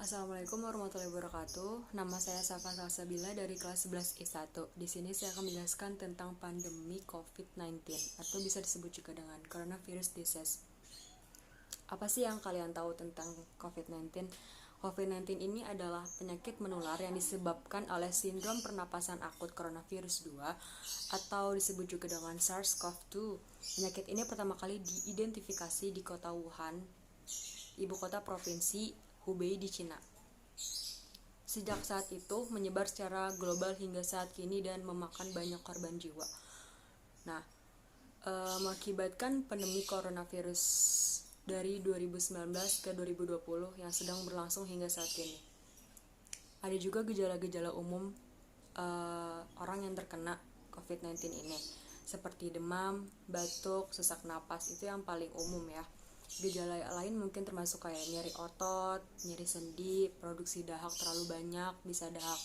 Assalamualaikum warahmatullahi wabarakatuh. Nama saya Safa Salsabila dari kelas 11 I1. Di sini saya akan menjelaskan tentang pandemi COVID-19 atau bisa disebut juga dengan coronavirus disease. Apa sih yang kalian tahu tentang COVID-19? COVID-19 ini adalah penyakit menular yang disebabkan oleh sindrom pernapasan akut coronavirus 2 atau disebut juga dengan SARS-CoV-2. Penyakit ini pertama kali diidentifikasi di kota Wuhan, ibu kota provinsi Hubei di Cina. Sejak saat itu menyebar secara global hingga saat kini dan memakan banyak korban jiwa. Nah, mengakibatkan pandemi coronavirus dari 2019 ke 2020 yang sedang berlangsung hingga saat ini. Ada juga gejala-gejala umum orang yang terkena COVID-19 ini, seperti demam, batuk, sesak napas, itu yang paling umum ya. Gejala lain mungkin termasuk kayak nyeri otot, nyeri sendi, produksi dahak terlalu banyak, bisa dahak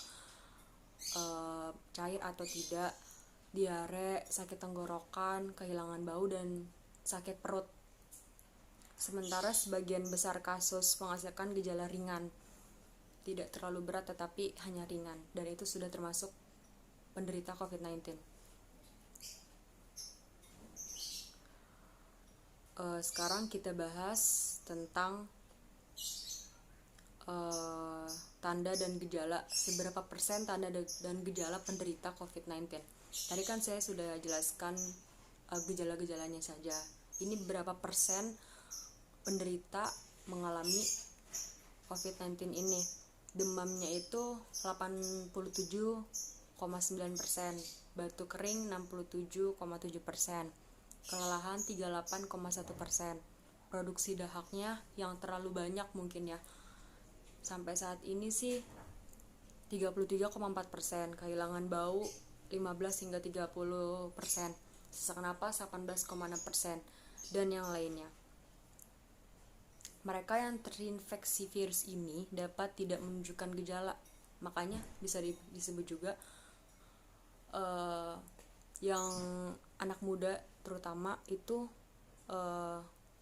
cair atau tidak, diare, sakit tenggorokan, kehilangan bau, dan sakit perut. Sementara sebagian besar kasus menghasilkan gejala ringan, tidak terlalu berat tetapi hanya ringan, dan itu sudah termasuk penderita COVID-19. Sekarang kita bahas tentang tanda dan gejala, seberapa persen tanda dan gejala penderita COVID-19. Tadi kan saya sudah jelaskan gejala-gejalanya saja. Ini berapa persen penderita mengalami COVID-19 ini. Demamnya itu 87,9%, batuk kering 67,7%, kelelahan 38,1%. Produksi dahaknya yang terlalu banyak mungkin ya. Sampai saat ini sih 33,4%, kehilangan bau 15 hingga 30%, sesak napas 18,6%, dan yang lainnya. Mereka yang terinfeksi virus ini dapat tidak menunjukkan gejala, makanya bisa disebut juga yang anak muda terutama itu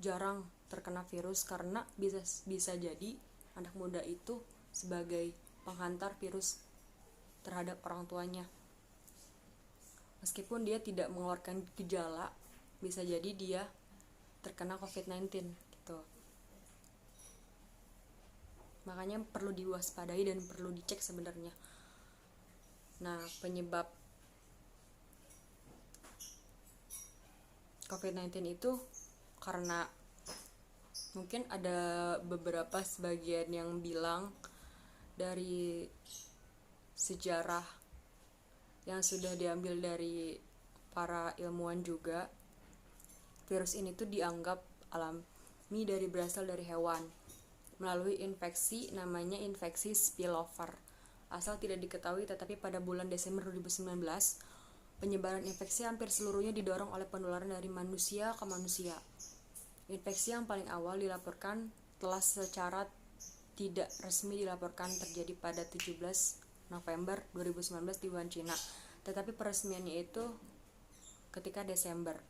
jarang terkena virus, karena bisa jadi anak muda itu sebagai penghantar virus terhadap orang tuanya. Meskipun dia tidak mengeluarkan gejala, bisa jadi dia terkena COVID-19 gitu. Makanya perlu diwaspadai dan perlu dicek sebenarnya. Nah, penyebab COVID-19 itu karena mungkin ada beberapa sebagian yang bilang dari sejarah yang sudah diambil dari para ilmuwan juga, virus ini tuh dianggap alami dari berasal dari hewan melalui infeksi namanya infeksi spillover. Asal tidak diketahui, tetapi pada bulan Desember 2019 penyebaran infeksi hampir seluruhnya didorong oleh penularan dari manusia ke manusia. Infeksi yang paling awal dilaporkan telah secara tidak resmi dilaporkan terjadi pada 17 November 2019 di Wuhan, Cina. Tetapi peresmiannya itu ketika Desember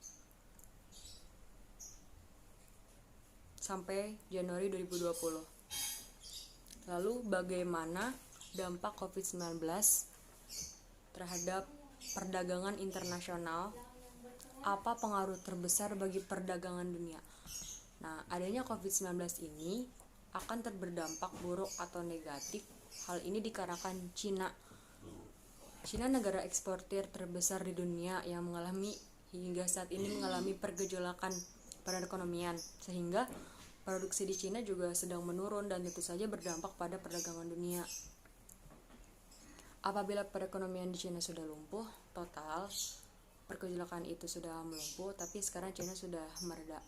sampai Januari 2020. Lalu bagaimana dampak COVID-19 terhadap perdagangan internasional? Apa pengaruh terbesar bagi perdagangan dunia? Nah, adanya COVID-19 ini akan berdampak buruk atau negatif. Hal ini dikarenakan Cina negara eksportir terbesar di dunia yang hingga saat ini mengalami pergejolakan perekonomian, sehingga produksi di Cina juga sedang menurun dan tentu saja berdampak pada perdagangan dunia. Apabila perekonomian di Cina sudah lumpuh total, pergejolakan itu sudah melumpuh, tapi sekarang Cina sudah mereda.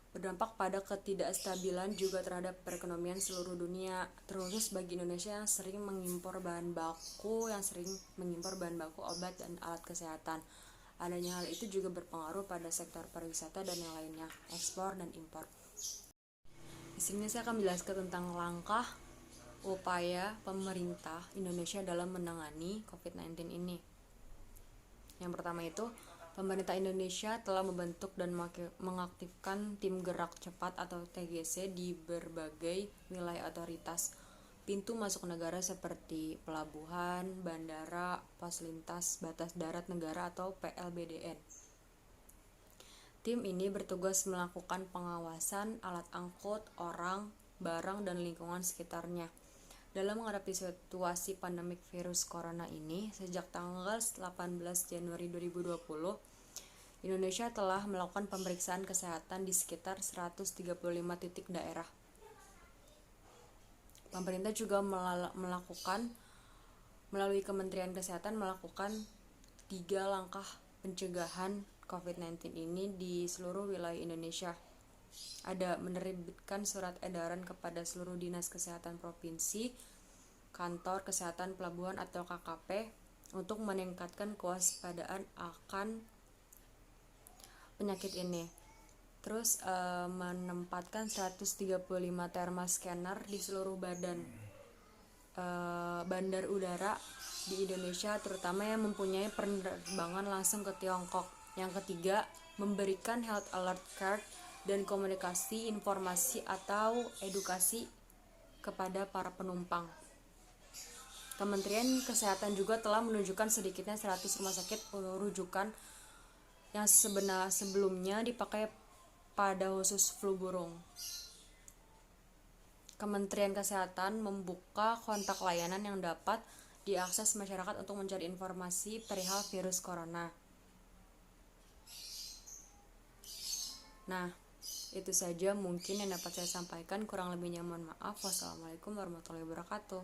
Berdampak pada ketidakstabilan juga terhadap perekonomian seluruh dunia, terkhusus bagi Indonesia yang sering mengimpor bahan baku obat dan alat kesehatan. Adanya hal itu juga berpengaruh pada sektor pariwisata dan yang lainnya, ekspor dan impor. Di sini saya akan menjelaskan tentang langkah upaya pemerintah Indonesia dalam menangani COVID-19 ini. Yang pertama itu, pemerintah Indonesia telah membentuk dan mengaktifkan tim gerak cepat atau TGC di berbagai wilayah otoritas pintu masuk negara seperti pelabuhan, bandara, pos lintas batas darat negara atau PLBDN. Tim ini bertugas melakukan pengawasan alat angkut, orang, barang, dan lingkungan sekitarnya. Dalam menghadapi situasi pandemik virus corona ini, sejak tanggal 18 Januari 2020, Indonesia telah melakukan pemeriksaan kesehatan di sekitar 135 titik daerah. Pemerintah juga melalui Kementerian Kesehatan melakukan 3 langkah pencegahan COVID-19 ini di seluruh wilayah Indonesia. Ada menerbitkan surat edaran kepada seluruh dinas kesehatan provinsi, kantor kesehatan pelabuhan atau KKP untuk meningkatkan kewaspadaan akan penyakit ini. Terus menempatkan 135 thermal scanner di seluruh bandar udara di Indonesia, terutama yang mempunyai penerbangan langsung ke Tiongkok. Yang ketiga, memberikan health alert card dan komunikasi, informasi atau edukasi kepada para penumpang. Kementerian Kesehatan juga telah menunjukkan sedikitnya 100 rumah sakit rujukan yang sebelumnya dipakai pada khusus flu burung. Kementerian Kesehatan membuka kontak layanan yang dapat diakses masyarakat untuk mencari informasi perihal virus corona. Nah, itu saja mungkin yang dapat saya sampaikan. Kurang lebihnya mohon maaf. Wassalamualaikum warahmatullahi wabarakatuh.